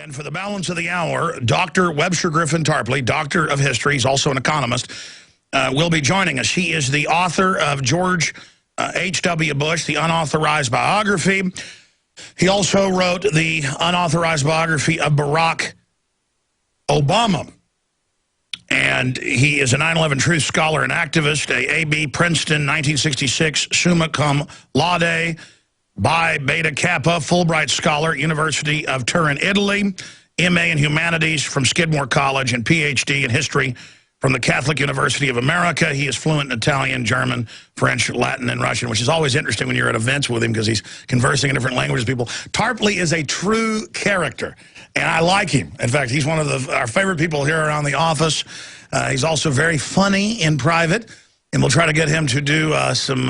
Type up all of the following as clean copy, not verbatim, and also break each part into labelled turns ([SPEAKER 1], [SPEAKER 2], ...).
[SPEAKER 1] And for the balance of the hour, Dr. Webster Tarpley, Doctor of History, he's also an economist, will be joining us. He is the author of George H.W. Bush, the unauthorized biography. He also wrote the unauthorized biography of Barack Obama. And he is a 9/11 Truth Scholar and activist, a A.B. Princeton 1966 summa cum laude, Bi Beta Kappa Fulbright Scholar, University of Turin, Italy, MA in Humanities from Skidmore College, and PhD in History from the Catholic University of America. He is fluent in Italian, German, French, Latin, and Russian, which is always interesting when you're at events with him because he's conversing in different languages. People, Tarpley is a true character, and I like him. In fact, he's one of our favorite people here around the office. He's also very funny in private, and we'll try to get him to do some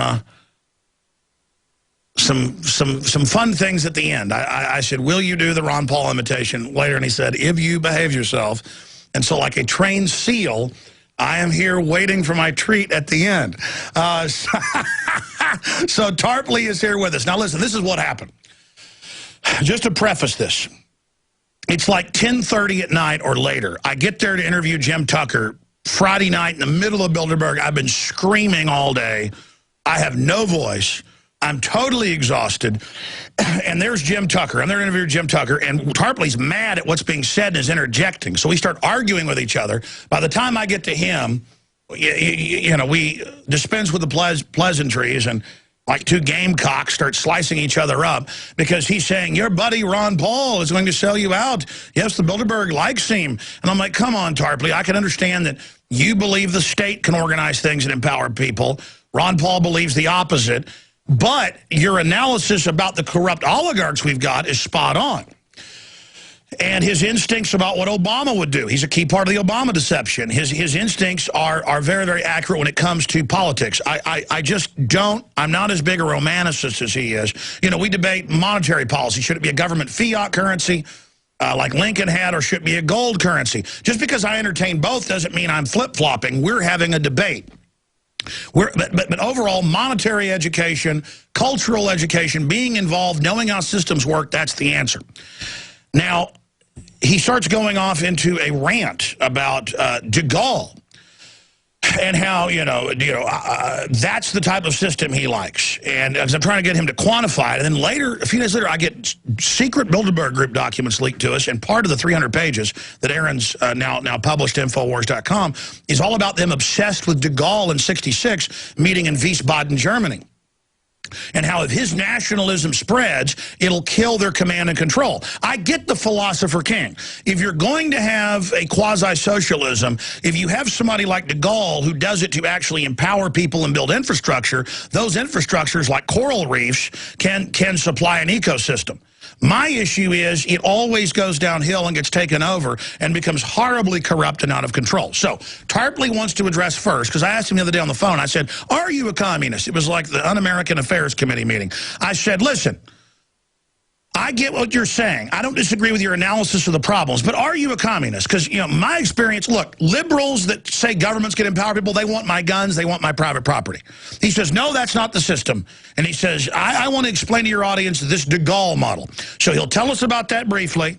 [SPEAKER 1] fun things at the end. I said, will you do the Ron Paul imitation later? And he said, if you behave yourself. And so like a trained seal, I am here waiting for my treat at the end. So Tarpley is here with us. Now listen, this is what happened. Just to preface this, it's like 10:30 at night or later. I get there to interview Jim Tucker Friday night in the middle of Bilderberg. I've been screaming all day. I have no voice. I'm totally exhausted, and there's Jim Tucker. I'm there to interview Jim Tucker, and Tarpley's mad at what's being said and is interjecting. So we start arguing with each other. By the time I get to him, you know, we dispense with the pleasantries, and like two gamecocks start slicing each other up because he's saying, your buddy Ron Paul is going to sell you out. Yes, the Bilderberg likes him. And I'm like, come on, Tarpley, I can understand that you believe the state can organize things and empower people. Ron Paul believes the opposite. But your analysis about the corrupt oligarchs we've got is spot on. And his instincts about what Obama would do. He's a key part of the Obama deception. His instincts are very, very accurate when it comes to politics. I just don't, I'm not as big a romanticist as he is. You know, we debate monetary policy. Should it be a government fiat currency like Lincoln had, or should it be a gold currency? Just because I entertain both doesn't mean I'm flip-flopping. We're having a debate. But overall, monetary education, cultural education, being involved, knowing how systems work, that's the answer. Now, he starts going off into a rant about de Gaulle and how, that's the type of system he likes. And as I'm trying to get him to quantify it, and then later, a few days later, I get secret Bilderberg group documents leaked to us, and part of the 300 pages that Aaron's now published, Infowars.com, is all about them obsessed with de Gaulle in '66, meeting in Wiesbaden, Germany. And how if his nationalism spreads, it'll kill their command and control. I get the philosopher king. If you're going to have a quasi-socialism, if you have somebody like de Gaulle who does it to actually empower people and build infrastructure, those infrastructures like coral reefs can supply an ecosystem. My issue is it always goes downhill and gets taken over and becomes horribly corrupt and out of control. So Tarpley wants to address first, because I asked him the other day on the phone, I said, are you a communist? It was like the Un-American Affairs Committee meeting. I said, listen, I get what you're saying. I don't disagree with your analysis of the problems, but are you a communist? Because, my experience, look, liberals that say governments can empower people, they want my guns, they want my private property. He says, no, that's not the system. And he says, I want to explain to your audience this de Gaulle model. So he'll tell us about that briefly,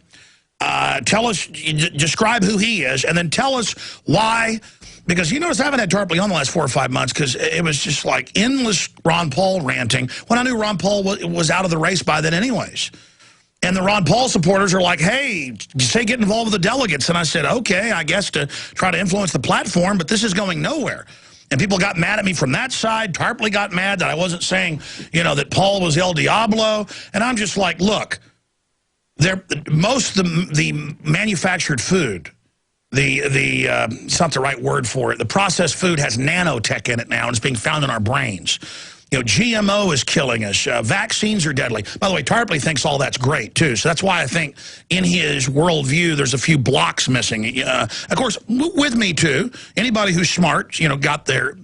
[SPEAKER 1] describe who he is, and then tell us why. Because you notice I haven't had Tarpley on the last 4 or 5 months because it was just like endless Ron Paul ranting when I knew Ron Paul was out of the race by then anyways. And the Ron Paul supporters are like, hey, say get involved with the delegates. And I said, okay, I guess to try to influence the platform, but this is going nowhere. And people got mad at me from that side. Tarpley got mad that I wasn't saying, that Paul was El Diablo. And I'm just like, look, most of the manufactured food, it's not the right word for it. The processed food has nanotech in it now, and it's being found in our brains. GMO is killing us. Vaccines are deadly. By the way, Tarpley thinks all that's great, too. So that's why I think in his worldview, there's a few blocks missing. Of course, with me, too, anybody who's smart, got their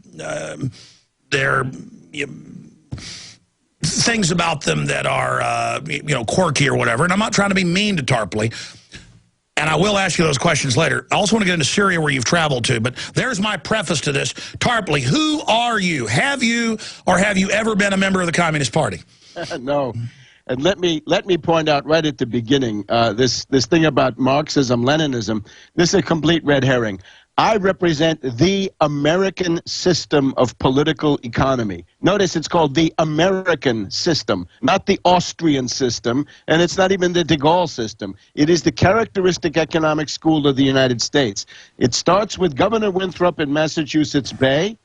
[SPEAKER 1] things about them that are, quirky or whatever. And I'm not trying to be mean to Tarpley. And I will ask you those questions later. I also want to get into Syria, where you've traveled to. But there's my preface to this. Tarpley, who are you? Have you or have you ever been a member of the Communist Party?
[SPEAKER 2] No. And let me point out right at the beginning, this thing about Marxism, Leninism, this is a complete red herring. I represent the American system of political economy. Notice it's called the American system, not the Austrian system, and it's not even the de Gaulle system. It is the characteristic economic school of the United States. It starts with Governor Winthrop in Massachusetts Bay.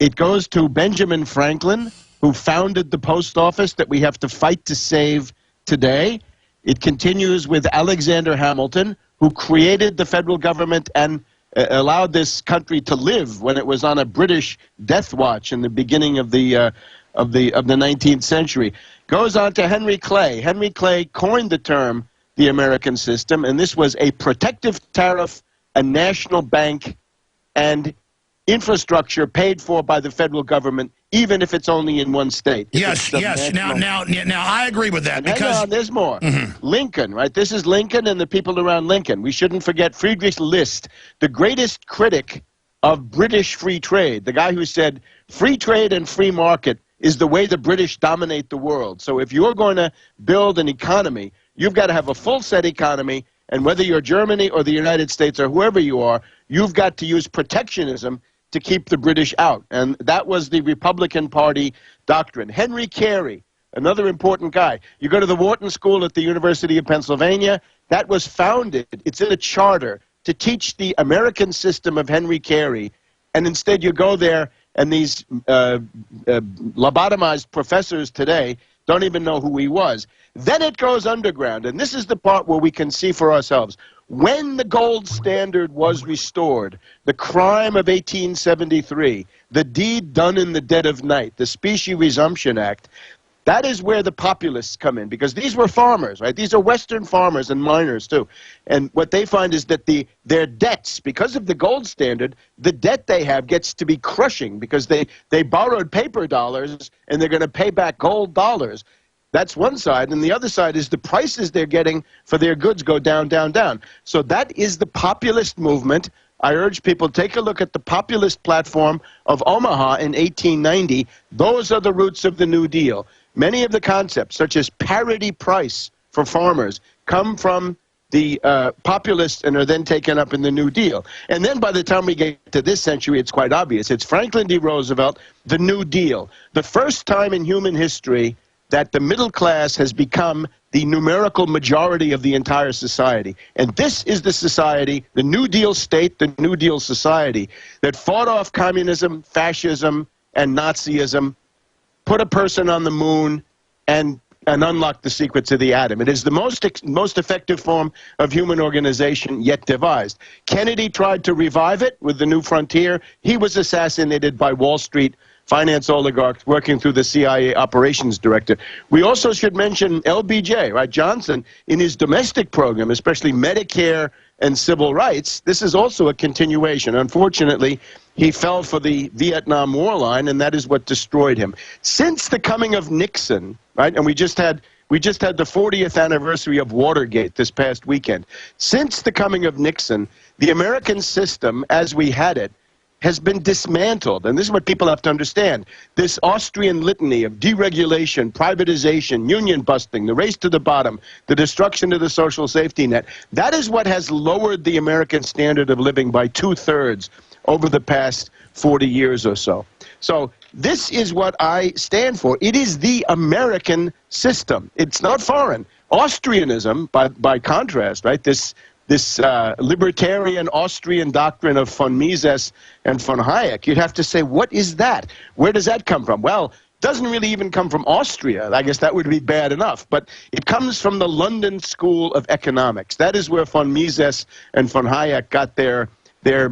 [SPEAKER 2] It goes to Benjamin Franklin, who founded the post office that we have to fight to save today. It continues with Alexander Hamilton, who created the federal government and allowed this country to live when it was on a British death watch in the beginning of the 19th century. Goes on to Henry Clay. Henry Clay coined the term the American system, and this was a protective tariff, a national bank, and infrastructure paid for by the federal government, even if it's only in one state.
[SPEAKER 1] Yes. Now, I agree with that.
[SPEAKER 2] Because hang on, there's more. Lincoln, right? This is Lincoln and the people around Lincoln. We shouldn't forget Friedrich List, the greatest critic of British free trade, the guy who said free trade and free market is the way the British dominate the world. So if you're going to build an economy, you've got to have a full-set economy, and whether you're Germany or the United States or whoever you are, you've got to use protectionism to keep the British out. And that was the Republican Party doctrine. Henry Carey, another important guy. You go to the Wharton School at the University of Pennsylvania, that was founded, it's in a charter, to teach the American system of Henry Carey. And instead you go there and these lobotomized professors today don't even know who he was. Then it goes underground, and this is the part where we can see for ourselves. When the gold standard was restored, the crime of 1873, the deed done in the dead of night, the Specie Resumption Act, that is where the populists come in, because these were farmers, right? These are Western farmers and miners, too. And what they find is that their debts, because of the gold standard, the debt they have gets to be crushing, because they borrowed paper dollars, and they're going to pay back gold dollars. That's one side, and the other side is the prices they're getting for their goods go down, down, down. So that is the populist movement. I urge people, take a look at the populist platform of Omaha in 1890. Those are the roots of the New Deal. Many of the concepts, such as parity price for farmers, come from the populists and are then taken up in the New Deal. And then by the time we get to this century, it's quite obvious. It's Franklin D. Roosevelt, the New Deal. The first time in human history that the middle class has become the numerical majority of the entire society. And this is the society, the New Deal state, the New Deal society, that fought off communism, fascism, and Nazism, put a person on the moon, and unlocked the secrets of the atom. It is the most effective form of human organization yet devised. Kennedy tried to revive it with the New Frontier. He was assassinated by Wall Street finance oligarchs working through the CIA operations director. We also should mention LBJ, right? Johnson, in his domestic program, especially Medicare and civil rights, this is also a continuation. Unfortunately, he fell for the Vietnam War line, and that is what destroyed him. Since the coming of Nixon, right, and we just had the 40th anniversary of Watergate this past weekend. Since the coming of Nixon, the American system, as we had it, has been dismantled. And this is what people have to understand. This Austrian litany of deregulation, privatization, union busting, the race to the bottom, the destruction of the social safety net, that is what has lowered the American standard of living by 2/3 over the past 40 years or so. So this is what I stand for. It is the American system. It's not foreign. Austrianism, by contrast, right, this libertarian Austrian doctrine of von Mises and von Hayek, you'd have to say, what is that? Where does that come from? Well, it doesn't really even come from Austria. I guess that would be bad enough. But it comes from the London School of Economics. That is where von Mises and von Hayek got their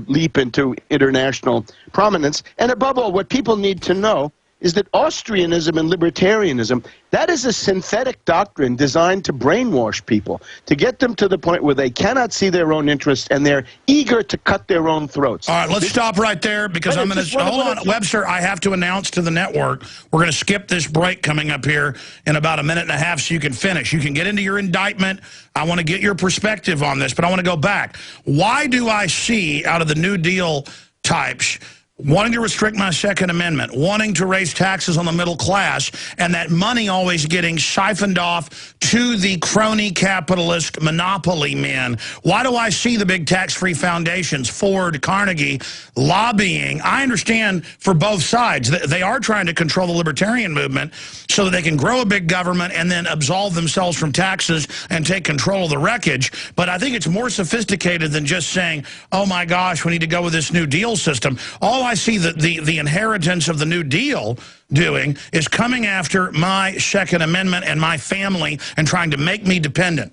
[SPEAKER 2] leap into international prominence. And above all, what people need to know is that Austrianism and libertarianism, that is a synthetic doctrine designed to brainwash people, to get them to the point where they cannot see their own interests and they're eager to cut their own throats.
[SPEAKER 1] All right, let's stop right there because I'm going to, hold on, Webster, I have to announce to the network, we're going to skip this break coming up here in about a minute and a half so you can finish. You can get into your indictment. I want to get your perspective on this, but I want to go back. Why do I see out of the New Deal types wanting to restrict my Second Amendment, wanting to raise taxes on the middle class, and that money always getting siphoned off to the crony capitalist monopoly men. Why do I see the big tax-free foundations, Ford, Carnegie, lobbying? I understand for both sides. They are trying to control the libertarian movement so that they can grow a big government and then absolve themselves from taxes and take control of the wreckage. But I think it's more sophisticated than just saying, oh my gosh, we need to go with this New Deal system. All I see the inheritance of the New Deal doing is coming after my Second Amendment and my family and trying to make me dependent.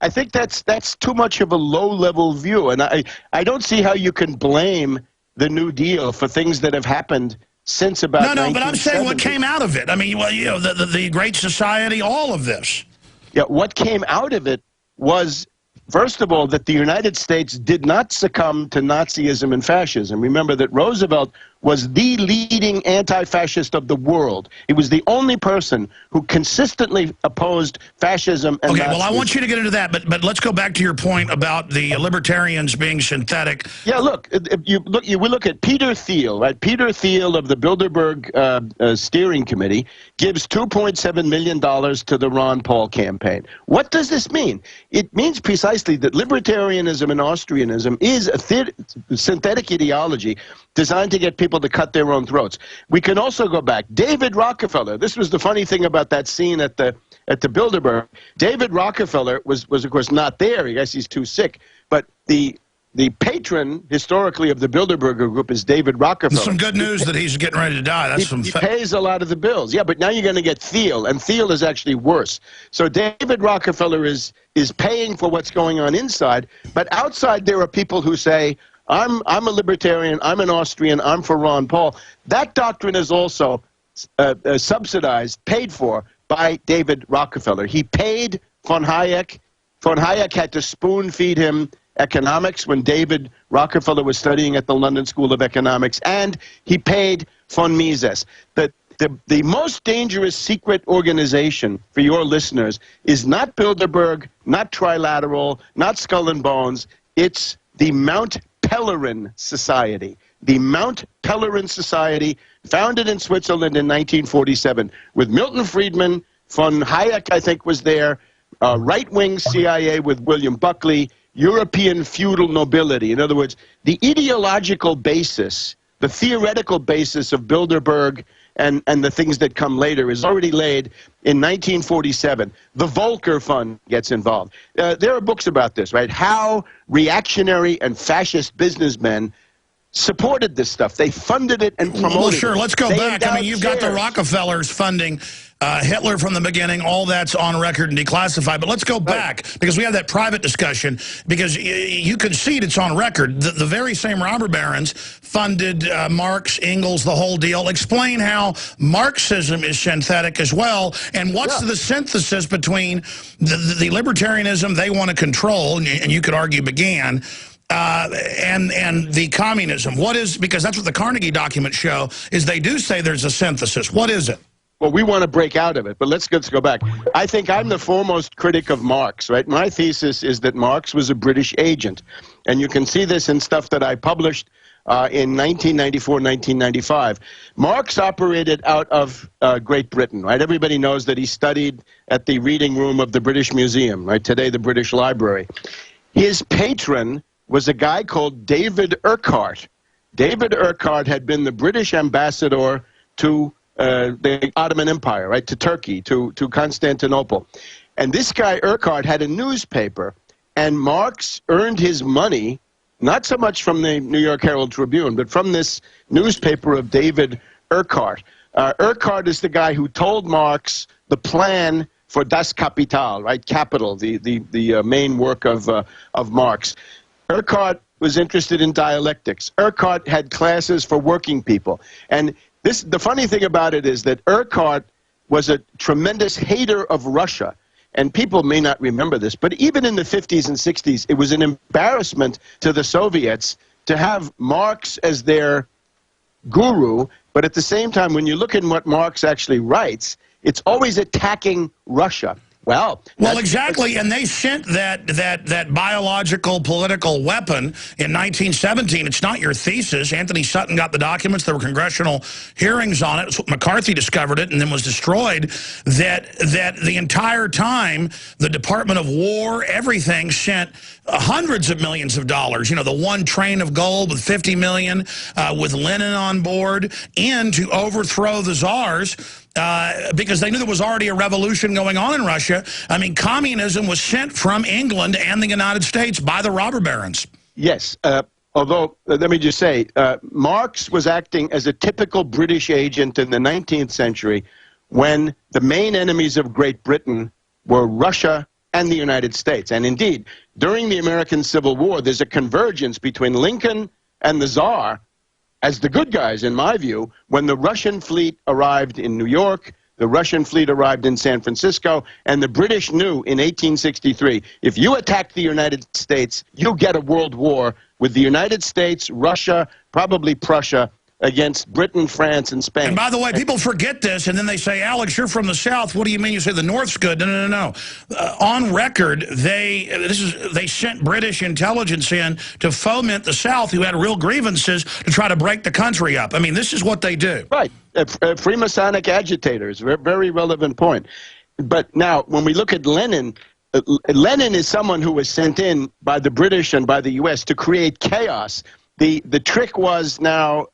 [SPEAKER 2] I think that's too much of a low-level view, and I don't see how you can blame the New Deal for things that have happened since about
[SPEAKER 1] No, but I'm saying what came out of it. I mean, well, you know, the Great Society, all of this.
[SPEAKER 2] Yeah, what came out of it was, first of all, that the United States did not succumb to Nazism and fascism. Remember that Roosevelt was the leading anti-fascist of the world. He was the only person who consistently opposed fascism and
[SPEAKER 1] Okay,
[SPEAKER 2] Nazism.
[SPEAKER 1] well, I want you to get into that, but let's go back to your point about the libertarians being synthetic.
[SPEAKER 2] Yeah, look, we look at Peter Thiel, right? Peter Thiel of the Bilderberg Steering Committee gives $2.7 million to the Ron Paul campaign. What does this mean? It means precisely that libertarianism and Austrianism is a synthetic ideology designed to get people to cut their own throats. We can also go back. David Rockefeller, this was the funny thing about that scene at the Bilderberg. David Rockefeller was of course not there. I guess he's too sick. But the patron historically of the Bilderberger group is David Rockefeller.
[SPEAKER 1] Some good news that he's getting ready to die.
[SPEAKER 2] He pays a lot of the bills. Yeah, but now you're going to get Thiel, and Thiel is actually worse. So David Rockefeller is paying for what's going on inside, but outside there are people who say, I'm a libertarian, I'm an Austrian, I'm for Ron Paul. That doctrine is also subsidized, paid for by David Rockefeller. He paid von Hayek. Von Hayek had to spoon-feed him economics when David Rockefeller was studying at the London School of Economics, and he paid von Mises. The most dangerous secret organization for your listeners is not Bilderberg, not Trilateral, not Skull and Bones. It's the Mount Pelerin Society. The Mount Pelerin Society, founded in Switzerland in 1947, with Milton Friedman. Von Hayek, I think, was there, right-wing CIA with William Buckley, European feudal nobility. In other words, the ideological basis, the theoretical basis of Bilderberg and the things that come later is already laid in 1947. The Volcker Fund gets involved. There are books about this, right? How reactionary and fascist businessmen supported this stuff. They funded it and promoted it.
[SPEAKER 1] Well, sure, let's go back. I mean, you've got the Rockefellers funding Hitler from the beginning. All that's on record and declassified. But let's go back, because we have that private discussion, because you concede it's on record. The very same robber barons funded Marx, Engels, the whole deal. Explain how Marxism is synthetic as well, and what's the synthesis between the libertarianism they want to control, and you could argue began, and the communism. What is, because that's what the Carnegie documents show, is they do say there's a synthesis. What is it?
[SPEAKER 2] Well, we want to break out of it, but let's go back. I think I'm the foremost critic of Marx, right? My thesis is that Marx was a British agent, and you can see this in stuff that I published in 1994, 1995. Marx operated out of Great Britain, right? Everybody knows that he studied at the reading room of the British Museum, right? Today, the British Library. His patron was a guy called David Urquhart. David Urquhart had been the British ambassador to the Ottoman Empire, right, to Turkey, to Constantinople. And this guy, Urquhart, had a newspaper, and Marx earned his money, not so much from the New York Herald Tribune, but from this newspaper of David Urquhart. Urquhart is the guy who told Marx the plan for Das Kapital, right, Capital, the main work of Marx. Urquhart was interested in dialectics. Urquhart had classes for working people. And the funny thing about it is that Urquhart was a tremendous hater of Russia. And people may not remember this, but even in the 50s and 60s, it was an embarrassment to the Soviets to have Marx as their guru. But at the same time, when you look at what Marx actually writes, it's always attacking Russia. Well,
[SPEAKER 1] exactly, and they sent that biological political weapon in 1917. It's not your thesis. Anthony Sutton got the documents. There were congressional hearings on it. McCarthy discovered it and then was destroyed. That the entire time, the Department of War, everything sent hundreds of millions of dollars. You know, the one train of gold with 50 million, with Lenin on board, in to overthrow the czars. Because they knew there was already a revolution going on in Russia. I mean, communism was sent from England and the United States by the robber barons.
[SPEAKER 2] Yes, although, let me just say, Marx was acting as a typical British agent in the 19th century when the main enemies of Great Britain were Russia and the United States. And indeed, during the American Civil War, there's a convergence between Lincoln and the Tsar as the good guys, in my view, when the Russian fleet arrived in New York, the Russian fleet arrived in San Francisco, and the British knew in 1863, if you attack the United States, you get a world war with the United States, Russia, probably Prussia, against Britain, France, and Spain.
[SPEAKER 1] And by the way, people forget this, and then they say, Alex, you're from the South. What do you mean? You say the North's good. No. On record, they sent British intelligence in to foment the South, who had real grievances, to try to break the country up. I mean, this is what they do.
[SPEAKER 2] Right. Freemasonic agitators, very relevant point. But now, when we look at Lenin, Lenin is someone who was sent in by the British and by the U.S. to create chaos. The trick was now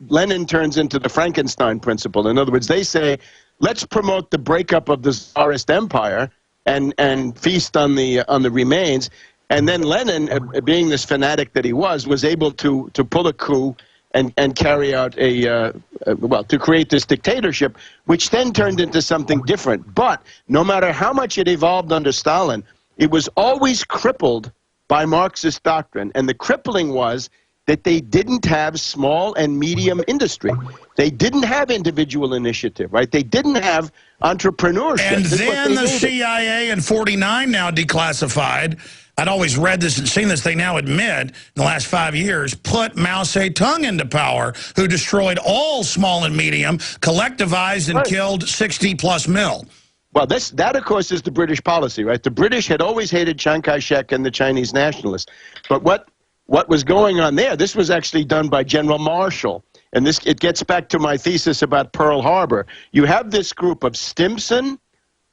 [SPEAKER 2] Lenin turns into the Frankenstein principle. In other words, they say, let's promote the breakup of the Tsarist Empire and feast on the remains. And then Lenin, being this fanatic that he was able to pull a coup and carry out to create this dictatorship, which then turned into something different. But no matter how much it evolved under Stalin, it was always crippled by Marxist doctrine. And the crippling was that they didn't have small and medium industry. They didn't have individual initiative, right? They didn't have entrepreneurship.
[SPEAKER 1] And then the CIA in 49 now declassified. I'd always read this and seen this. They now admit, in the last 5 years, put Mao Zedong into power, who destroyed all small and medium, collectivized and killed 60+ mil.
[SPEAKER 2] Well, that, of course, is the British policy, right? The British had always hated Chiang Kai-shek and the Chinese nationalists. But what was going on there, this was actually done by General Marshall. And it gets back to my thesis about Pearl Harbor. You have this group of Stimson,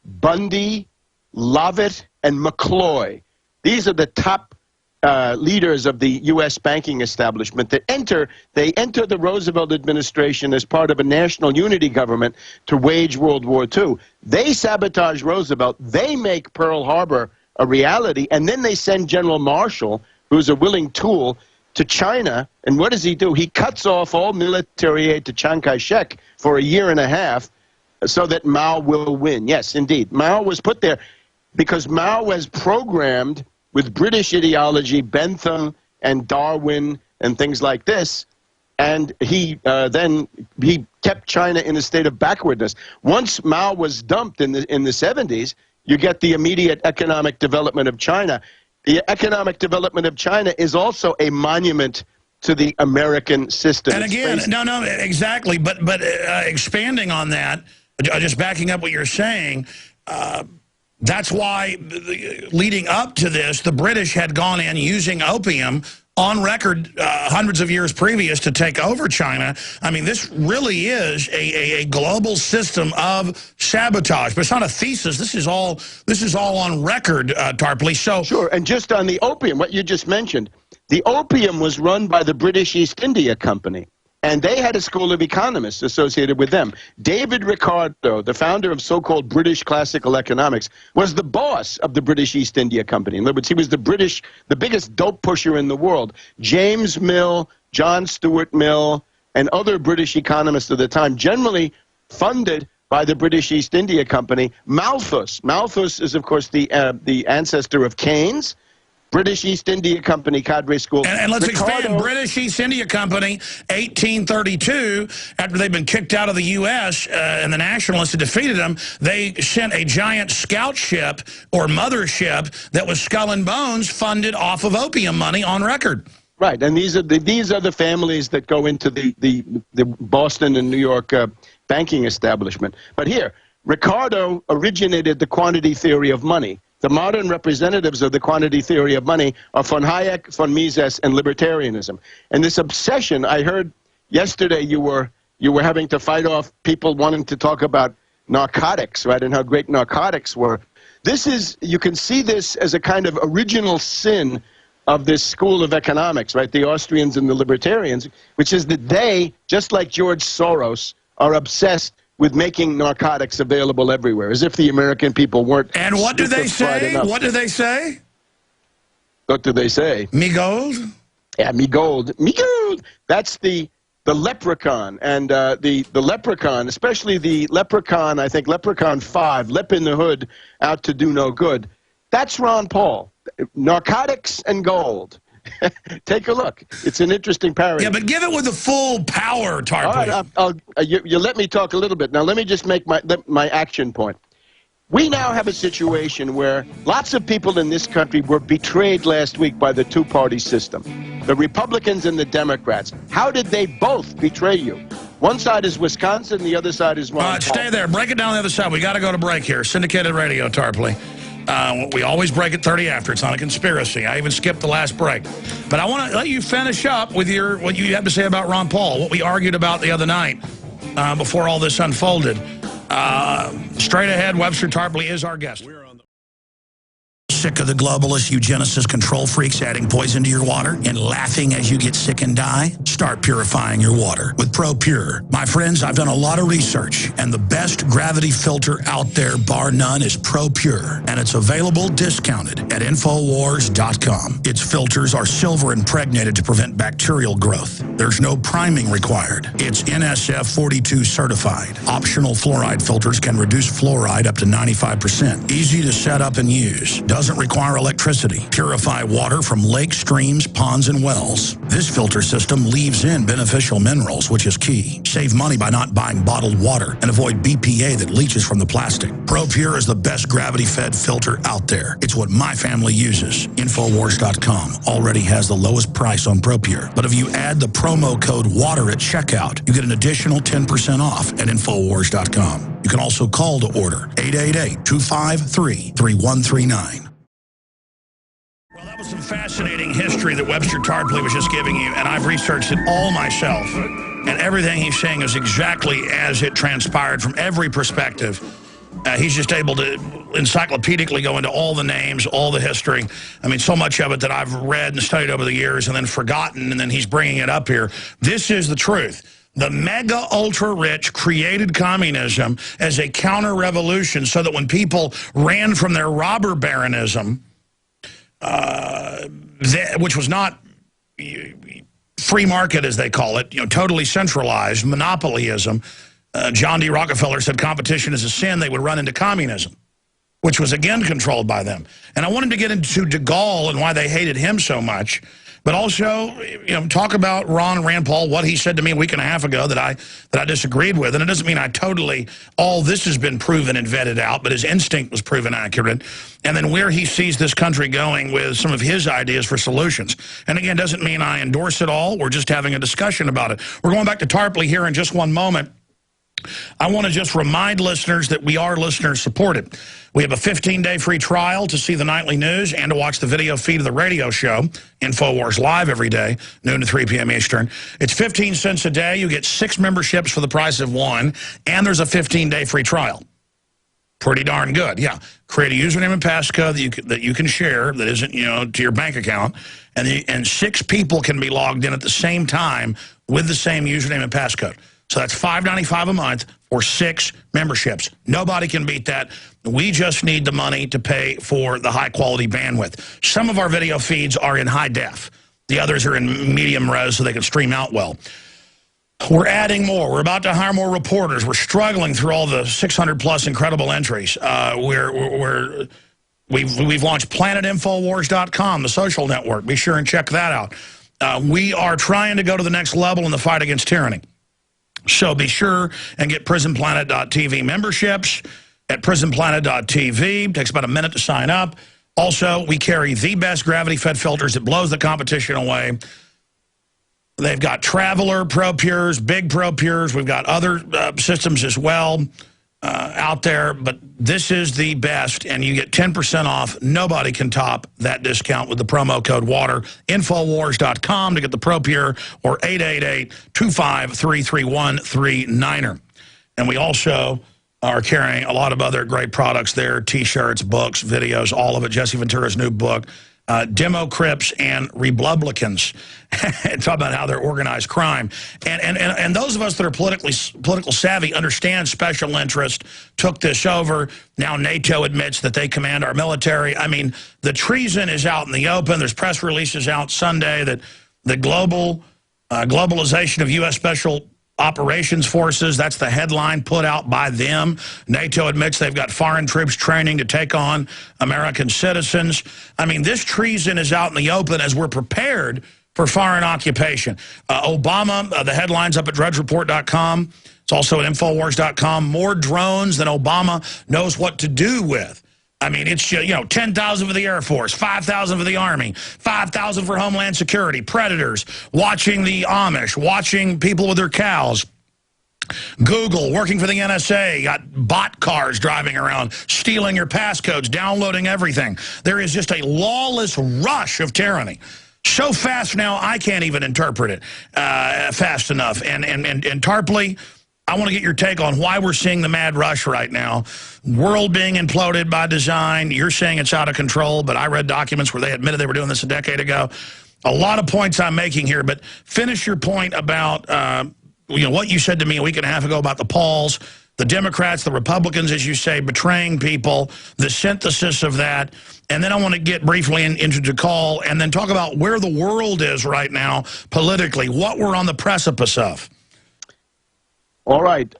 [SPEAKER 2] Bundy, Lovett, and McCloy. These are the top leaders of the U.S. banking establishment that enter the Roosevelt administration as part of a national unity government to wage World War II. They sabotage Roosevelt. They make Pearl Harbor a reality. And then they send General Marshall, who's a willing tool, to China. And what does he do? He cuts off all military aid to Chiang Kai-shek for a year and a half so that Mao will win. Yes, indeed. Mao was put there because Mao was programmed with British ideology, Bentham and Darwin and things like this. And he kept China in a state of backwardness. Once Mao was dumped in the 70s, you get the immediate economic development of China. The economic development of China is also a monument to the American system.
[SPEAKER 1] And again, no, exactly. But expanding on that, just backing up what you're saying, that's why leading up to this, the British had gone in using opium on record hundreds of years previous to take over China. I mean, this really is a global system of sabotage. But it's not a thesis. This is all on record, Tarpley. So
[SPEAKER 2] sure, and just on the opium, what you just mentioned, the opium was run by the British East India Company. And they had a school of economists associated with them. David Ricardo, the founder of so-called British classical economics, was the boss of the British East India Company. In other words, he was the biggest dope pusher in the world. James Mill, John Stuart Mill, and other British economists of the time, generally funded by the British East India Company. Malthus is, of course, the ancestor of Keynes. British East India Company cadre school.
[SPEAKER 1] And let's expand. British East India Company, 1832, after they've been kicked out of the U.S. And the nationalists had defeated them, they sent a giant scout ship or mothership that was Skull and Bones funded off of opium money on record.
[SPEAKER 2] Right, and these are the families that go into the Boston and New York banking establishment. But here, Ricardo originated the quantity theory of money. The modern representatives of the quantity theory of money are von Hayek, von Mises, and libertarianism. And this obsession, I heard yesterday you were having to fight off people wanting to talk about narcotics, right, and how great narcotics were. This is, you can see this as a kind of original sin of this school of economics, right, the Austrians and the libertarians, which is that they, just like George Soros, are obsessed with making narcotics available everywhere, as if the American people weren't.
[SPEAKER 1] And what do they say?
[SPEAKER 2] Enough.
[SPEAKER 1] What do they say?
[SPEAKER 2] What do they say?
[SPEAKER 1] Me gold?
[SPEAKER 2] Yeah, me gold. Me gold. That's the leprechaun. And the leprechaun, especially the leprechaun, I think Leprechaun 5, Lep in the Hood, out to do no good. That's Ron Paul. Narcotics and gold. Take a look. It's an interesting parody.
[SPEAKER 1] Yeah, but give it with the full power, Tarpley.
[SPEAKER 2] All right, you let me talk a little bit. Now, let me just make my action point. We now have a situation where lots of people in this country were betrayed last week by the two-party system, the Republicans and the Democrats. How did they both betray you? One side is Wisconsin, the other side is Ron Paul.
[SPEAKER 1] Stay there. Break it down the other side. We got to go to break here. Syndicated radio, Tarpley. We always break at 30 after. It's not a conspiracy. I even skipped the last break. But I want to let you finish up with what you have to say about Ron Paul, what we argued about the other night before all this unfolded. Straight ahead, Webster Tarpley is our guest. Sick of the globalist eugenicist control freaks adding poison to your water and laughing as you get sick and die? Start purifying your water with ProPure. My friends, I've done a lot of research, and the best gravity filter out there, bar none, is ProPure, and it's available discounted at Infowars.com. Its filters are silver impregnated to prevent bacterial growth. There's no priming required. It's NSF 42 certified. Optional fluoride filters can reduce fluoride up to 95%. Easy to set up and use. Doesn't require electricity. Purify water from lakes, streams, ponds, and wells. This filter system leaves in beneficial minerals, which is key. Save money by not buying bottled water and avoid BPA that leaches from the plastic. ProPure is the best gravity-fed filter out there. It's what my family uses. Infowars.com already has the lowest price on ProPure. But if you add the promo code WATER at checkout, you get an additional 10% off at Infowars.com. You can also call to order 888-253-3139. Well, that was some fascinating history that Webster Tarpley was just giving you, and I've researched it all myself, and everything he's saying is exactly as it transpired from every perspective. He's just able to encyclopedically go into all the names, all the history. I mean, so much of it that I've read and studied over the years and then forgotten, and then he's bringing it up here. This is the truth. The mega ultra-rich created communism as a counter-revolution so that when people ran from their robber baronism, which was not free market, as they call it, totally centralized, monopolyism. John D. Rockefeller said competition is a sin. They would run into communism, which was again controlled by them. And I wanted to get into de Gaulle and why they hated him so much, but also talk about Rand Paul, what he said to me a week and a half ago that I disagreed with. And it doesn't mean all this has been proven and vetted out, but his instinct was proven accurate. And then where he sees this country going with some of his ideas for solutions. And again, doesn't mean I endorse it all. We're just having a discussion about it. We're going back to Tarpley here in just one moment. I want to just remind listeners that we are listener-supported. We have a 15-day free trial to see the nightly news and to watch the video feed of the radio show, InfoWars Live, every day, noon to 3 p.m. Eastern. It's 15 cents a day. You get 6 memberships for the price of 1, and there's a 15-day free trial. Pretty darn good, yeah. Create a username and passcode that you can share that isn't, to your bank account, and 6 people can be logged in at the same time with the same username and passcode. So that's $5.95 a month for 6 memberships. Nobody can beat that. We just need the money to pay for the high-quality bandwidth. Some of our video feeds are in high def. The others are in medium res so they can stream out well. We're adding more. We're about to hire more reporters. We're struggling through all the 600-plus incredible entries. We've launched PlanetInfowars.com, the social network. Be sure and check that out. We are trying to go to the next level in the fight against tyranny. So be sure and get PrisonPlanet.tv memberships at PrisonPlanet.tv. It takes about a minute to sign up. Also, we carry the best gravity-fed filters that blows the competition away. They've got Traveler ProPures, Big ProPures. We've got other systems as well. out there, but this is the best, and you get 10% off. Nobody can top that discount with the promo code WATER. Infowars.com to get the ProPure, or 888-253-3139. And we also are carrying a lot of other great products there, T-shirts, books, videos, all of it. Jesse Ventura's new book, Demo Crips and Republicans, and talk about how they're organized crime. And those of us that are political savvy understand special interest took this over. Now NATO admits that they command our military. I mean, the treason is out in the open. There's press releases out Sunday that the globalization of U.S. Special Operations Forces, that's the headline put out by them. NATO admits they've got foreign troops training to take on American citizens. I mean, this treason is out in the open as we're prepared for foreign occupation. Obama, the headline's up at drudgereport.com. It's also at Infowars.com. More drones than Obama knows what to do with. I mean, it's, 10,000 for the Air Force, 5,000 for the Army, 5,000 for Homeland Security, predators, watching the Amish, watching people with their cows. Google, working for the NSA, got bot cars driving around, stealing your passcodes, downloading everything. There is just a lawless rush of tyranny. So fast now, I can't even interpret it fast enough. And Tarpley, I want to get your take on why we're seeing the mad rush right now. World being imploded by design. You're saying it's out of control, but I read documents where they admitted they were doing this a decade ago. A lot of points I'm making here, but finish your point about what you said to me a week and a half ago about the Pauls, the Democrats, the Republicans, as you say, betraying people, the synthesis of that. And then I want to get briefly into the call and then talk about where the world is right now politically, what we're on the precipice of.
[SPEAKER 2] All right.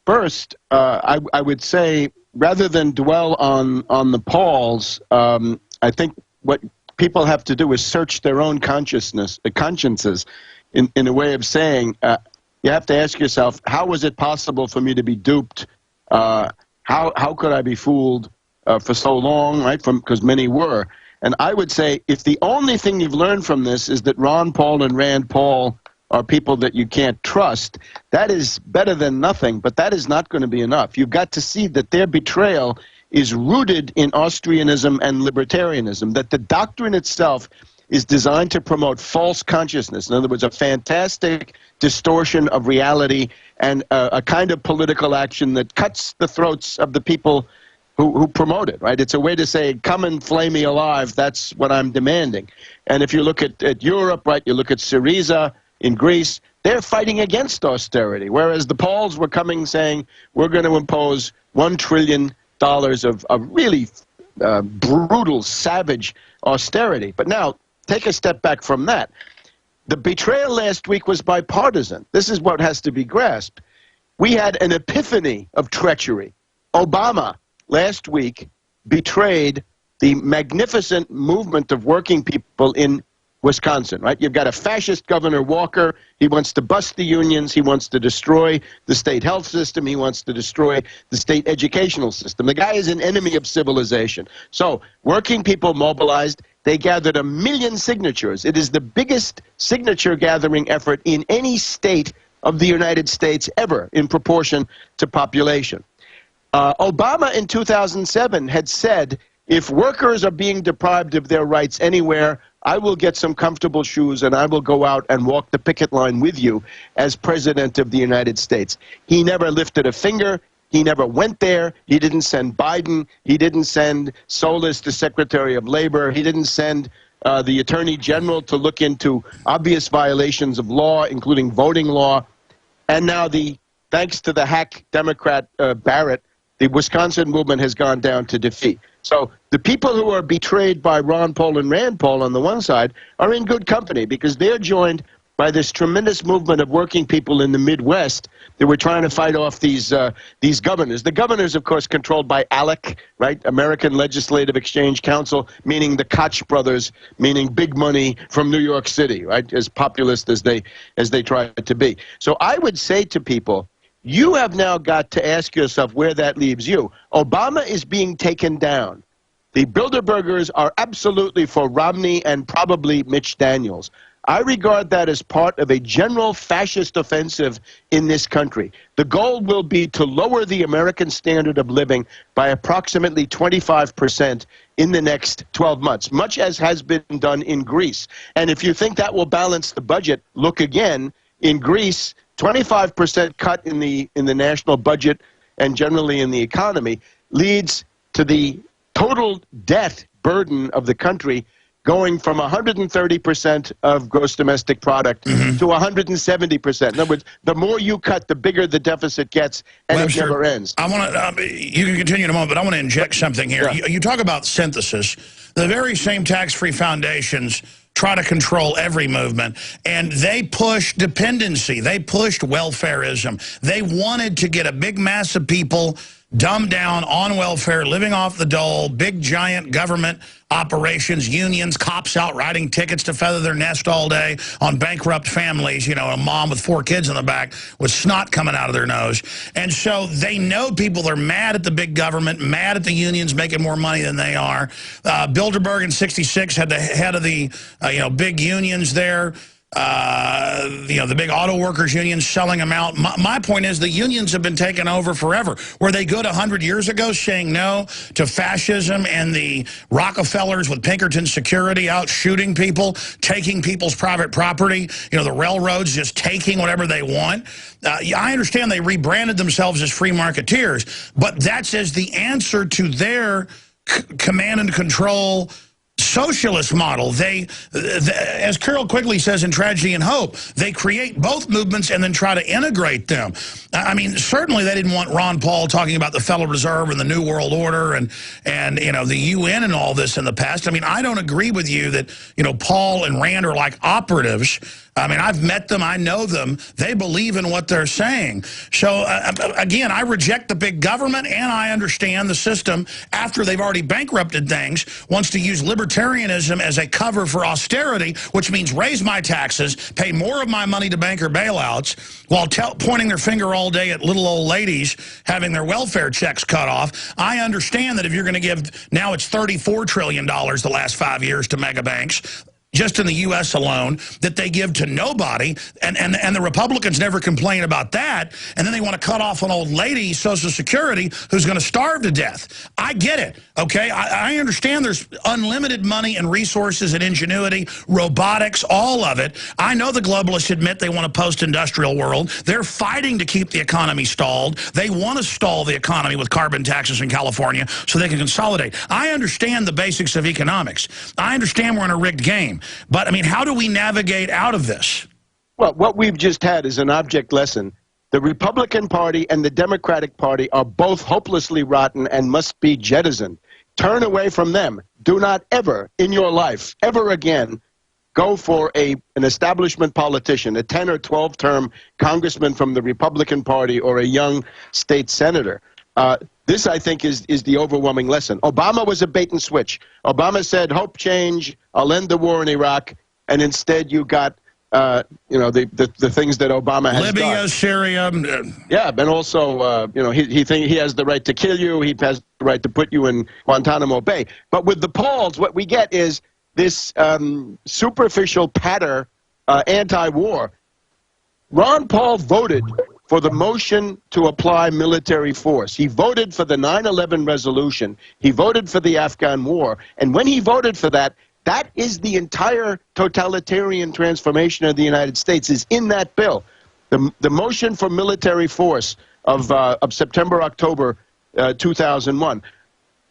[SPEAKER 2] First, I would say, rather than dwell on the Pauls, I think what people have to do is search their own consciences in a way of saying, you have to ask yourself, how was it possible for me to be duped? How could I be fooled for so long, right? Because many were. And I would say, if the only thing you've learned from this is that Ron Paul and Rand Paul are people that you can't trust, that is better than nothing, but that is not going to be enough. You've got to see that their betrayal is rooted in Austrianism and libertarianism, that the doctrine itself is designed to promote false consciousness. In other words, a fantastic distortion of reality and a kind of political action that cuts the throats of the people who promote it, right? It's a way to say, come and flay me alive, that's what I'm demanding. And if you look at Europe, right, you look at Syriza, in Greece, they're fighting against austerity, whereas the Pauls were coming saying, we're going to impose $1 trillion of really brutal, savage austerity. But now, take a step back from that. The betrayal last week was bipartisan. This is what has to be grasped. We had an epiphany of treachery. Obama, last week, betrayed the magnificent movement of working people in Wisconsin, right? You've got a fascist Governor Walker. He wants to bust the unions. He wants to destroy the state health system. He wants to destroy the state educational system. The guy is an enemy of civilization. So working people mobilized. They gathered 1 million signatures. It is the biggest signature gathering effort in any state of the United States ever in proportion to population. Obama in 2007 had said, if workers are being deprived of their rights anywhere, I will get some comfortable shoes and I will go out and walk the picket line with you as President of the United States. He never lifted a finger. He never went there. He didn't send Biden. He didn't send Solis, the Secretary of Labor. He didn't send the Attorney General to look into obvious violations of law, including voting law. And now, thanks to the hack Democrat Barrett, the Wisconsin movement has gone down to defeat. So the people who are betrayed by Ron Paul and Rand Paul on the one side are in good company because they're joined by this tremendous movement of working people in the Midwest that were trying to fight off these governors. The governors, of course, controlled by ALEC, right, American Legislative Exchange Council, meaning the Koch brothers, meaning big money from New York City, right, as populist as they try to be. So I would say to people, you have now got to ask yourself where that leaves you. Obama is being taken down. The Bilderbergers are absolutely for Romney and probably Mitch Daniels. I regard that as part of a general fascist offensive in this country. The goal will be to lower the American standard of living by approximately 25% in the next 12 months, much as has been done in Greece. And if you think that will balance the budget, look again. In Greece, 25% cut in the national budget and generally in the economy leads to the total debt burden of the country going from 130% of gross domestic product to 170%. In other words, the more you cut, the bigger the deficit gets, and
[SPEAKER 1] Webster,
[SPEAKER 2] it never ends.
[SPEAKER 1] I want to. You can continue in a moment, but I want to inject something here.
[SPEAKER 2] Yeah.
[SPEAKER 1] You talk about synthesis. The very same tax-free foundations try to control every movement, and they pushed dependency. They pushed welfareism. They wanted to get a big mass of people dumbed down on welfare, living off the dole, big giant government operations, unions, cops out writing tickets to feather their nest all day on bankrupt families, you know, a mom with 4 kids in the back with snot coming out of their nose. And so they know people are mad at the big government, mad at the unions making more money than they are. Bilderberg in '66 had the head of the, big unions there. The big auto workers unions selling them out. My point is the unions have been taken over forever. Were they good 100 years ago saying no to fascism and the Rockefellers with Pinkerton security out shooting people, taking people's private property, the railroads just taking whatever they want? I understand they rebranded themselves as free marketeers, but that's as the answer to their command and control socialist model. They, as Carol Quigley says in Tragedy and Hope, they create both movements and then try to integrate them. I mean, certainly they didn't want Ron Paul talking about the Federal Reserve and the New World Order and the UN and all this in the past. I mean, I don't agree with you that, Paul and Rand are like operatives. I mean, I've met them. I know them. They believe in what they're saying. So, again, I reject the big government, and I understand the system, after they've already bankrupted things, wants to use libertarianism as a cover for austerity, which means raise my taxes, pay more of my money to banker bailouts, while pointing their finger all day at little old ladies having their welfare checks cut off. I understand that if you're going to give, now it's $34 trillion the last 5 years to mega banks, just in the U.S. alone, that they give to nobody, and the Republicans never complain about that, and then they want to cut off an old lady, Social Security, who's going to starve to death. I get it, okay? I understand there's unlimited money and resources and ingenuity, robotics, all of it. I know the globalists admit they want a post-industrial world. They're fighting to keep the economy stalled. They want to stall the economy with carbon taxes in California so they can consolidate. I understand the basics of economics. I understand we're in a rigged game. But, I mean, how do we navigate out of this?
[SPEAKER 2] Well, what we've just had is an object lesson. The Republican Party and the Democratic Party are both hopelessly rotten and must be jettisoned. Turn away from them. Do not ever in your life, ever again, go for an establishment politician, a 10 or 12-term congressman from the Republican Party or a young state senator. This, I think, is the overwhelming lesson. Obama was a bait and switch. Obama said, hope change, I'll end the war in Iraq, and instead you got, the things that Obama has done.
[SPEAKER 1] Libya, Syria.
[SPEAKER 2] Yeah, but also, he has the right to kill you. He has the right to put you in Guantanamo Bay. But with the polls, what we get is this superficial patter anti-war. Ron Paul voted for the motion to apply military force. He voted for the 9/11 resolution. He voted for the Afghan war. And when he voted for that, that is the entire totalitarian transformation of the United States is in that bill. The motion for military force of September, October 2001.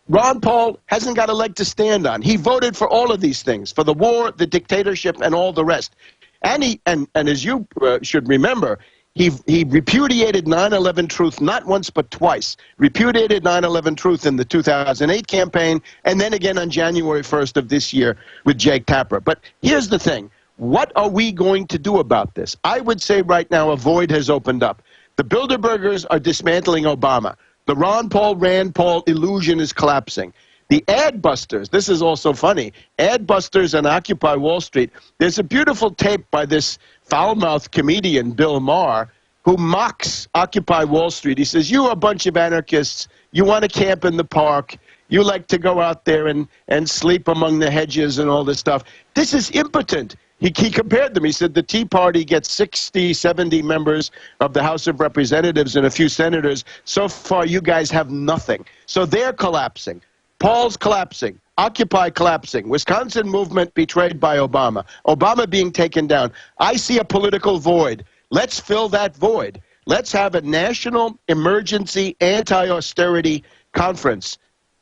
[SPEAKER 2] Ron Paul hasn't got a leg to stand on. He voted for all of these things, for the war, the dictatorship, and all the rest. And as you should remember, he repudiated 9/11 truth not once but twice. Repudiated 9/11 truth in the 2008 campaign, and then again on January 1st of this year with Jake Tapper. But here's the thing. What are we going to do about this? I would say right now a void has opened up. The Bilderbergers are dismantling Obama. The Ron Paul, Rand Paul illusion is collapsing. The ad busters, this is also funny, ad busters and Occupy Wall Street. There's a beautiful tape by this foul-mouthed comedian, Bill Maher, who mocks Occupy Wall Street. He says, you are a bunch of anarchists. You want to camp in the park. You like to go out there and sleep among the hedges and all this stuff. This is impotent. he compared them. He said the Tea Party gets 60, 70 members of the House of Representatives and a few senators. So far, you guys have nothing. So they're collapsing. Paul's collapsing. Occupy collapsing. Wisconsin movement betrayed by Obama. Obama being taken down. I see a political void. Let's fill that void. Let's have a national emergency anti-austerity conference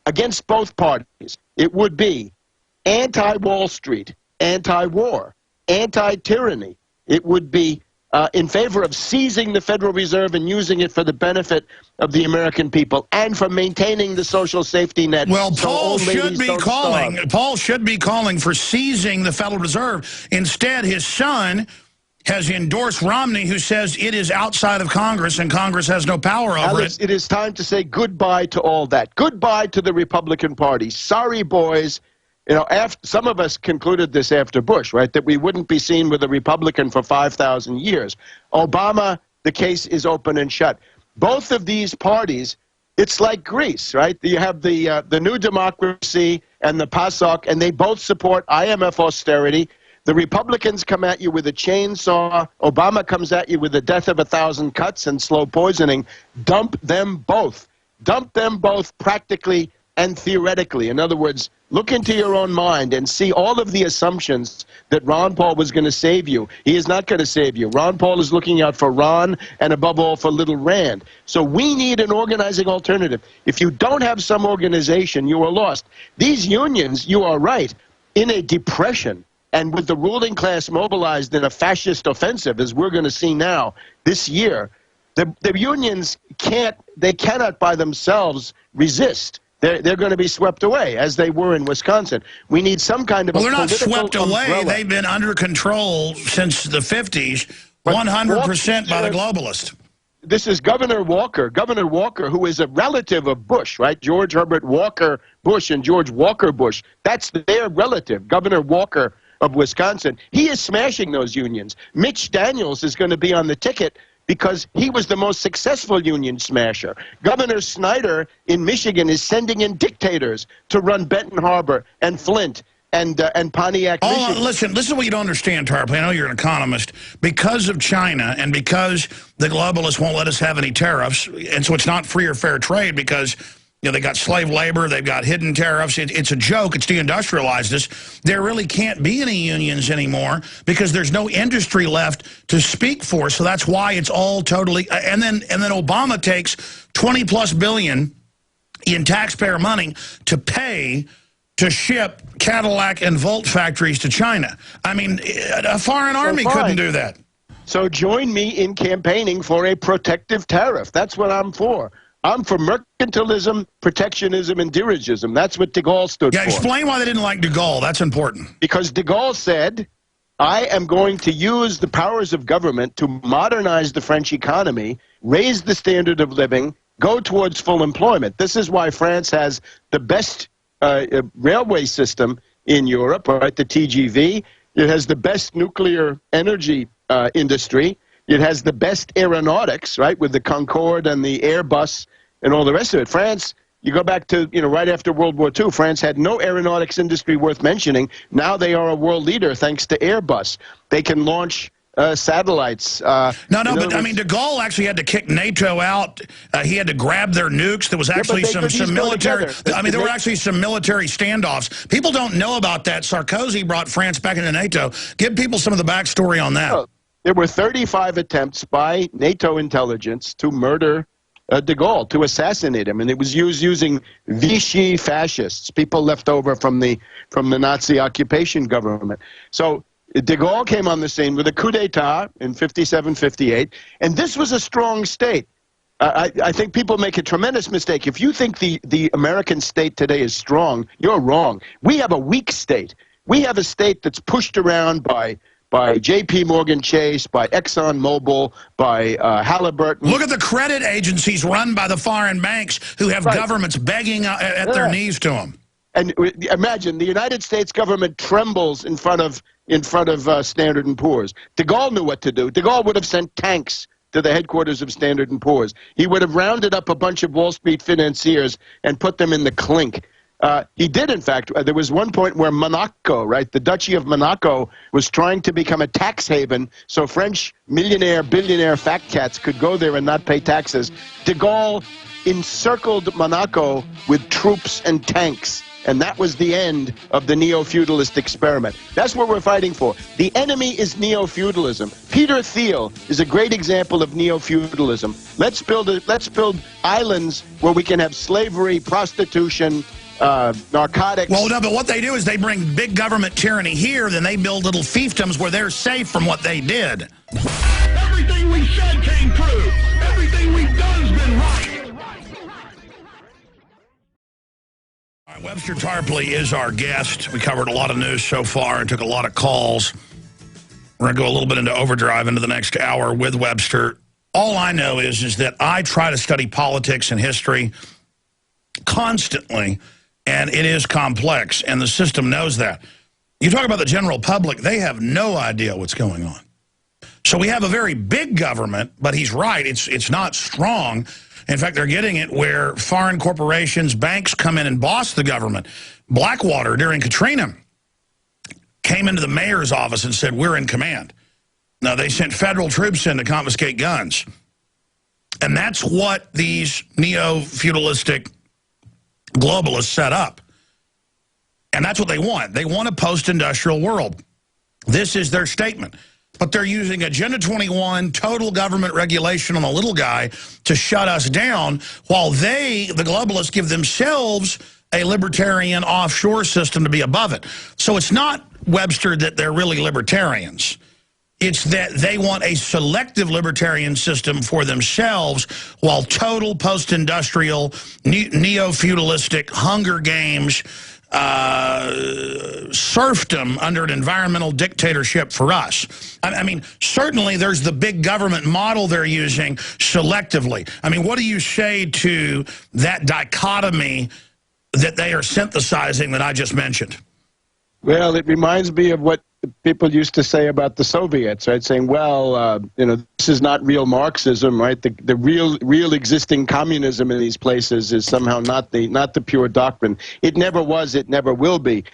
[SPEAKER 2] against both parties. It would be anti-Wall Street, anti-war, anti-tyranny. It would be in favor of seizing the Federal Reserve and using it for the benefit of the American people and for maintaining the social safety net.
[SPEAKER 1] Well,
[SPEAKER 2] so
[SPEAKER 1] Paul should be calling.
[SPEAKER 2] starve.
[SPEAKER 1] Paul should be calling for seizing the Federal Reserve. Instead, his son has endorsed Romney, who says it is outside of Congress and Congress has no power over
[SPEAKER 2] Alex,
[SPEAKER 1] it.
[SPEAKER 2] it is time to say goodbye to all that. Goodbye to the Republican Party. Sorry, boys. You know, some of us concluded this after Bush, right, that we wouldn't be seen with a Republican for 5,000 years. Obama, the case is open and shut. Both of these parties, it's like Greece, right? You have the New Democracy and the PASOK, and they both support IMF austerity. The Republicans come at you with a chainsaw. Obama comes at you with the death of 1,000 cuts and slow poisoning. Dump them both. Dump them both practically and theoretically. In other words, look into your own mind and see all of the assumptions that Ron Paul was going to save you. He is not going to save you. Ron Paul is looking out for Ron and, above all, for little Rand. So we need an organizing alternative. If you don't have some organization, you are lost. These unions, you are right, in a depression, and with the ruling class mobilized in a fascist offensive, as we're going to see now this year, the unions cannot by themselves resist. They're going to be swept away, as they were in Wisconsin. We need some kind of
[SPEAKER 1] Well, they're not swept away.
[SPEAKER 2] umbrella.
[SPEAKER 1] They've been under control since the 50s, 100% by the globalists.
[SPEAKER 2] This is Governor Walker, who is a relative of Bush, right? George Herbert Walker Bush and George Walker Bush. That's their relative, Governor Walker of Wisconsin. He is smashing those unions. Mitch Daniels is going to be on the ticket because he was the most successful union smasher. Governor Snyder in Michigan is sending in dictators to run Benton Harbor and Flint and Pontiac, Michigan.
[SPEAKER 1] Listen to what you don't understand, Tarpley. I know you're an economist. Because of China and because the globalists won't let us have any tariffs, and so it's not free or fair trade because they got slave labor, they've got hidden tariffs. It's a joke. It's deindustrialized us. There really can't be any unions anymore because there's no industry left to speak for. So that's why it's all totally. And then Obama takes $20+ billion in taxpayer money to pay to ship Cadillac and Volt factories to China. I mean, a foreign army couldn't do that.
[SPEAKER 2] So join me in campaigning for a protective tariff. That's what I'm for. I'm for mercantilism, protectionism, and dirigism. That's what de Gaulle stood for.
[SPEAKER 1] Yeah, explain why they didn't like de Gaulle. That's important.
[SPEAKER 2] Because de Gaulle said, I am going to use the powers of government to modernize the French economy, raise the standard of living, go towards full employment. This is why France has the best railway system in Europe, right, the TGV. It has the best nuclear energy industry. It has the best aeronautics, right, with the Concorde and the Airbus and all the rest of it. France, you go back to, right after World War II, France had no aeronautics industry worth mentioning. Now they are a world leader thanks to Airbus. They can launch satellites.
[SPEAKER 1] But I mean, de Gaulle actually had to kick NATO out. He had to grab their nukes. There was actually some military. There were actually some military standoffs. People don't know about that. Sarkozy brought France back into NATO. Give people some of the backstory on that.
[SPEAKER 2] There were 35 attempts by NATO intelligence to murder de Gaulle, to assassinate him, and it was using Vichy fascists, people left over from the Nazi occupation government. So de Gaulle came on the scene with a coup d'etat in 57, 58, and this was a strong state. I think people make a tremendous mistake. If you think the American state today is strong, you're wrong. We have a weak state. We have a state that's pushed around by J.P. Morgan Chase, by Exxon Mobil, by Halliburton.
[SPEAKER 1] Look at the credit agencies run by the foreign banks who have governments begging at their knees to them.
[SPEAKER 2] And imagine the United States government trembles in front of Standard & Poor's. De Gaulle knew what to do. De Gaulle would have sent tanks to the headquarters of Standard & Poor's. He would have rounded up a bunch of Wall Street financiers and put them in the clink. He did, in fact. There was one point where Monaco, right, the Duchy of Monaco, was trying to become a tax haven so French millionaire, billionaire fat cats could go there and not pay taxes. De Gaulle encircled Monaco with troops and tanks. And that was the end of the neo-feudalist experiment. That's what we're fighting for. The enemy is neo-feudalism. Peter Thiel is a great example of neo-feudalism. Let's build islands where we can have slavery, prostitution, narcotics.
[SPEAKER 1] Well, no, but what they do is they bring big government tyranny here, then they build little fiefdoms where they're safe from what they did.
[SPEAKER 3] Everything we said came true. Everything we've done's been right.
[SPEAKER 1] All right, Webster Tarpley is our guest. We covered a lot of news so far and took a lot of calls. We're going to go a little bit into overdrive into the next hour with Webster. All I know is that I try to study politics and history constantly, and it is complex, and the system knows that. You talk about the general public, they have no idea what's going on. So we have a very big government, but he's right, it's not strong. In fact, they're getting it where foreign corporations, banks come in and boss the government. Blackwater, during Katrina, came into the mayor's office and said, we're in command. Now, they sent federal troops in to confiscate guns. And that's what these neo-feudalistic globalists set up. And that's what they want. They want a post-industrial world. This is their statement. But they're using Agenda 21, total government regulation on the little guy to shut us down, while they, the globalists, give themselves a libertarian offshore system to be above it. So it's not, Webster, that they're really libertarians. It's that they want a selective libertarian system for themselves, while total post-industrial, neo-feudalistic Hunger Games, serfdom under an environmental dictatorship for us. I mean, certainly there's the big government model they're using selectively. I mean, what do you say to that dichotomy that they are synthesizing that I just mentioned?
[SPEAKER 2] Well, it reminds me of what people used to say about the Soviets, right? Saying, well, you know, this is not real Marxism, right? The real existing communism in these places is somehow not the pure doctrine. It never was. It never will be.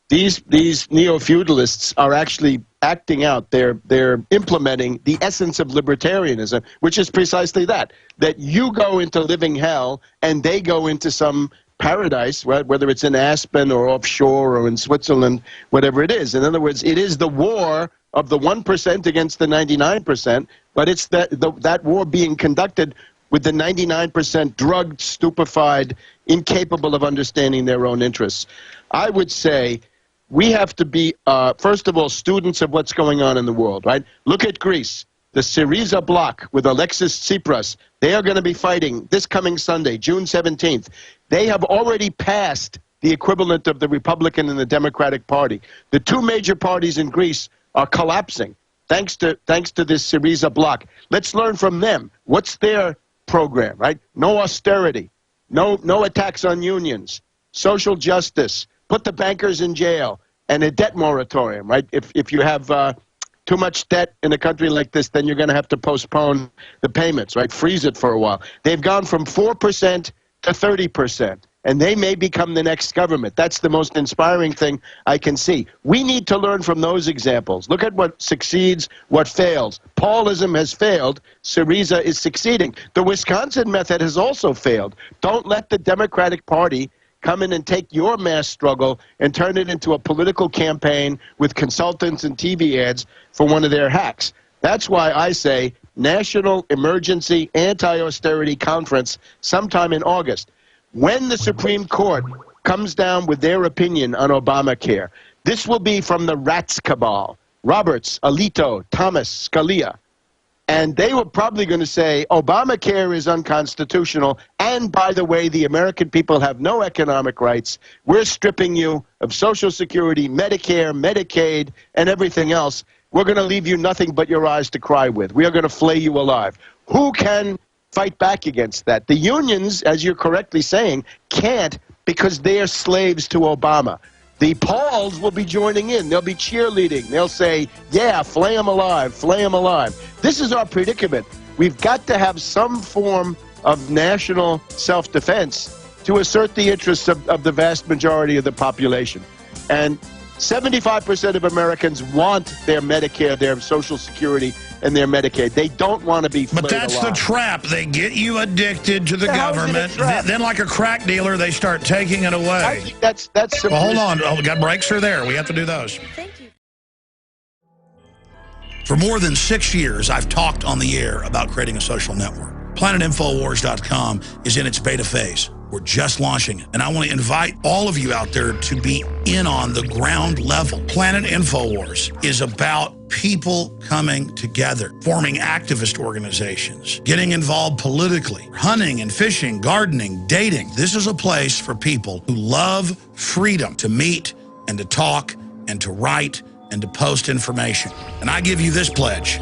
[SPEAKER 2] These neo-feudalists are actually acting out. They're implementing the essence of libertarianism, which is precisely that you go into living hell and they go into some paradise, right? Whether it's in Aspen or offshore or in Switzerland, whatever it is. In other words, it is the war of the 1% against the 99%, but it's that war being conducted with the 99% drugged, stupefied, incapable of understanding their own interests. I would say we have to be, first of all, students of what's going on in the world, right? Look at Greece. The Syriza bloc with Alexis Tsipras, they are going to be fighting this coming Sunday, June 17th. They have already passed the equivalent of the Republican and the Democratic Party. The two major parties in Greece are collapsing thanks to this Syriza bloc. Let's learn from them. What's their program, right? No austerity, no attacks on unions, social justice, put the bankers in jail, and a debt moratorium, right? If you have too much debt in a country like this, then you're going to have to postpone the payments, right? Freeze it for a while. They've gone from 4% to 30%, and they may become the next government. That's the most inspiring thing I can see. We need to learn from those examples. Look at what succeeds, what fails. Paulism has failed. Syriza is succeeding. The Wisconsin method has also failed. Don't let the Democratic Party come in and take your mass struggle and turn it into a political campaign with consultants and TV ads for one of their hacks. That's why I say National Emergency Anti-Austerity Conference sometime in August. When the Supreme Court comes down with their opinion on Obamacare, this will be from the rats cabal, Roberts, Alito, Thomas, Scalia. And they were probably going to say, Obamacare is unconstitutional, and by the way, the American people have no economic rights. We're stripping you of Social Security, Medicare, Medicaid, and everything else. We're going to leave you nothing but your eyes to cry with. We are going to flay you alive. Who can fight back against that? The unions, as you're correctly saying, can't, because they are slaves to Obama. The Pauls will be joining in. They'll be cheerleading. They'll say, yeah, flay them alive, flay them alive. This is our predicament. We've got to have some form of national self-defense, to assert the interests of the vast majority of the population. And 75% of Americans want their Medicare, their Social Security, and their Medicaid. They don't want to be flayed
[SPEAKER 1] But that's
[SPEAKER 2] alive.
[SPEAKER 1] the trap. They get you addicted to the government. Then, like a crack dealer, they start taking it away.
[SPEAKER 2] I think that's
[SPEAKER 1] well, hold on. Oh, got breaks are there. We have to do those.
[SPEAKER 4] Thank you.
[SPEAKER 1] For more than 6 years, I've talked on the air about creating a social network. PlanetInfoWars.com is in its beta phase. We're just launching it. And I want to invite all of you out there to be in on the ground level. Planet InfoWars is about people coming together, forming activist organizations, getting involved politically, hunting and fishing, gardening, dating. This is a place for people who love freedom to meet and to talk and to write and to post information. And I give you this pledge.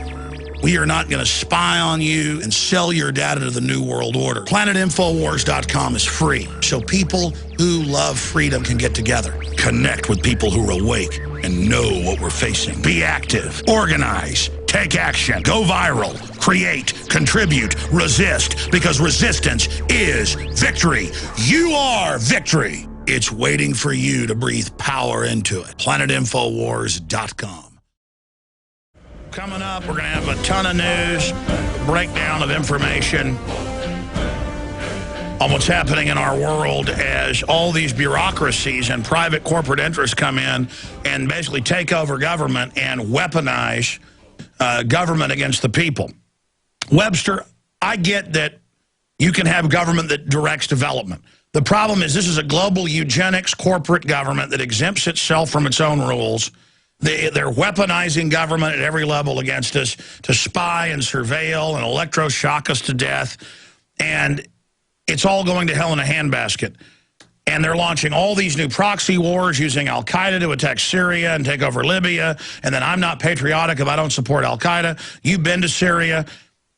[SPEAKER 1] We are not going to spy on you and sell your data to the New World Order. PlanetInfoWars.com is free, so people who love freedom can get together, connect with people who are awake and know what we're facing. Be active, organize, take action, go viral, create, contribute, resist, because resistance is victory. You are victory. It's waiting for you to breathe power into it. PlanetInfoWars.com. Coming up, we're going to have a ton of news, breakdown of information on what's happening in our world as all these bureaucracies and private corporate interests come in and basically take over government and weaponize government against the people. Webster, I get that you can have government that directs development. The problem is this is a global eugenics corporate government that exempts itself from its own rules. They're weaponizing government at every level against us to spy and surveil and electroshock us to death. And it's all going to hell in a handbasket. And they're launching all these new proxy wars using al-Qaeda to attack Syria and take over Libya. And then I'm not patriotic if I don't support al-Qaeda. You've been to Syria.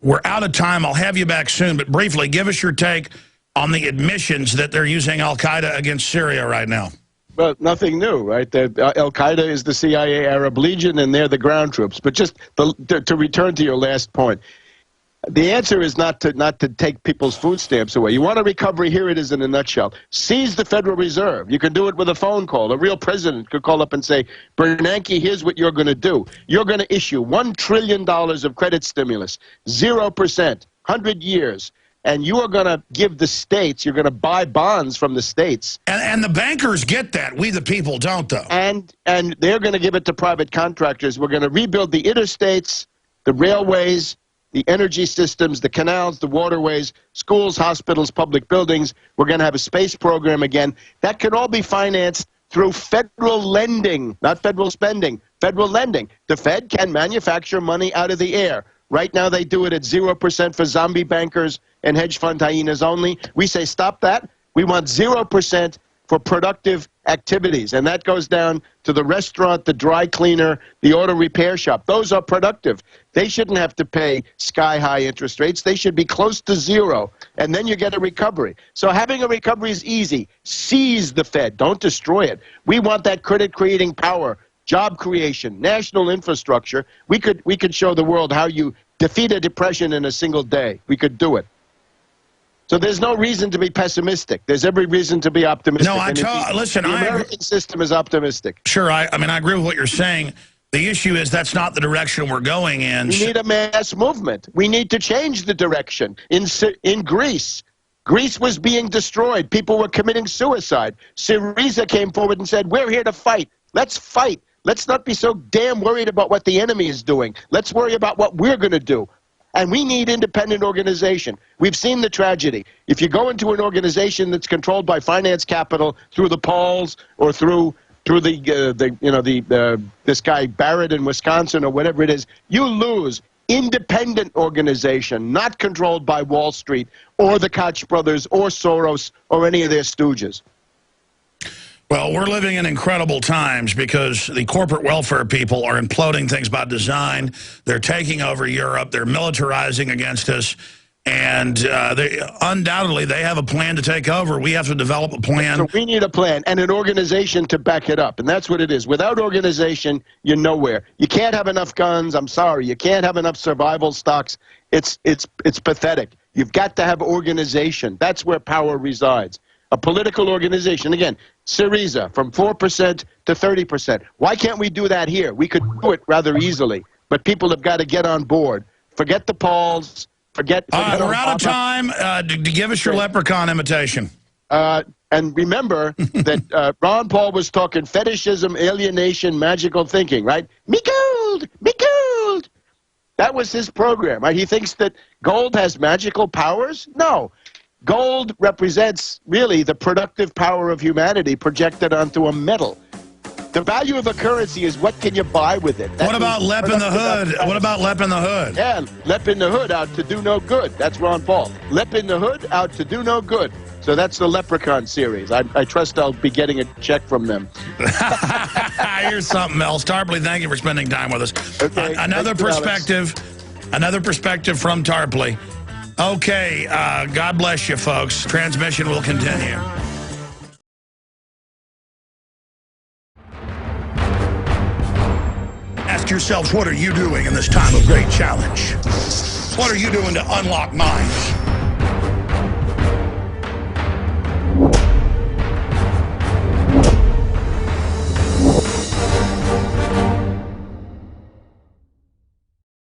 [SPEAKER 1] We're out of time. I'll have you back soon. But briefly, give us your take on the admissions that they're using al-Qaeda against Syria right now.
[SPEAKER 2] Well, nothing new, right? Al-Qaeda is the CIA Arab Legion, and they're the ground troops. But just to return to your last point, the answer is not to take people's food stamps away. You want a recovery? Here it is in a nutshell. Seize the Federal Reserve. You can do it with a phone call. A real president could call up and say, Bernanke, here's what you're going to do. You're going to issue $1 trillion of credit stimulus, 0%, 100 years. And you are going to give the states, you're going to buy bonds from the states.
[SPEAKER 1] And the bankers get that. We the people don't, though.
[SPEAKER 2] And they're going to give it to private contractors. We're going to rebuild the interstates, the railways, the energy systems, the canals, the waterways, schools, hospitals, public buildings. We're going to have a space program again. That can all be financed through federal lending, not federal spending, federal lending. The Fed can manufacture money out of the air. Right now they do it at 0% for zombie bankers and hedge fund hyenas only. We say stop that. We want 0% for productive activities. And that goes down to the restaurant, the dry cleaner, the auto repair shop. Those are productive. They shouldn't have to pay sky-high interest rates. They should be close to zero. And then you get a recovery. So having a recovery is easy. Seize the Fed. Don't destroy it. We want that credit-creating power. Job creation, national infrastructure. We could show the world how you defeat a depression in a single day. We could do it. So there's no reason to be pessimistic. There's every reason to be optimistic.
[SPEAKER 1] No, listen,
[SPEAKER 2] the American system is optimistic.
[SPEAKER 1] Sure, I mean, I agree with what you're saying. The issue is that's not the direction we're going in.
[SPEAKER 2] We need a mass movement. We need to change the direction. In Greece, Greece was being destroyed. People were committing suicide. Syriza came forward and said, we're here to fight. Let's fight. Let's not be so damn worried about what the enemy is doing. Let's worry about what we're going to do. And we need independent organization. We've seen the tragedy. If you go into an organization that's controlled by finance capital through the polls or through this guy Barrett in Wisconsin or whatever it is, you lose. Independent organization, not controlled by Wall Street or the Koch brothers or Soros or any of their stooges.
[SPEAKER 1] Well, we're living in incredible times because the corporate welfare people are imploding things by design. They're taking over Europe. They're militarizing against us. And undoubtedly, they have a plan to take over. We have to develop a plan.
[SPEAKER 2] So we need a plan and an organization to back it up. And that's what it is. Without organization, you're nowhere. You can't have enough guns. I'm sorry. You can't have enough survival stocks. It's pathetic. You've got to have organization. That's where power resides. a political organization. Again, Syriza, from 4% to 30%. Why can't we do that here? We could do it rather easily, but people have got to get on board. Forget the polls. Forget
[SPEAKER 1] All right, we're out of time. To give us your leprechaun imitation.
[SPEAKER 2] And remember that Ron Paul was talking fetishism, alienation, magical thinking, right? Me gold! Me gold! That was his program, right? He thinks that gold has magical powers? No. Gold represents, really, the productive power of humanity projected onto a metal. The value of a currency is what can you buy with it.
[SPEAKER 1] What about Lep in the Hood? What about Lep in the Hood?
[SPEAKER 2] Yeah, Lep in the Hood, out to do no good. That's Ron Paul. Lep in the Hood, out to do no good. So that's the Leprechaun series. I trust I'll be getting a check from them.
[SPEAKER 1] Here's something else. Tarpley, thank you for spending time with us.
[SPEAKER 2] Okay,
[SPEAKER 1] another perspective from Tarpley. Okay, God bless you, folks. Transmission will continue. Ask yourselves, what are you doing in this time of great challenge? What are you doing to unlock minds?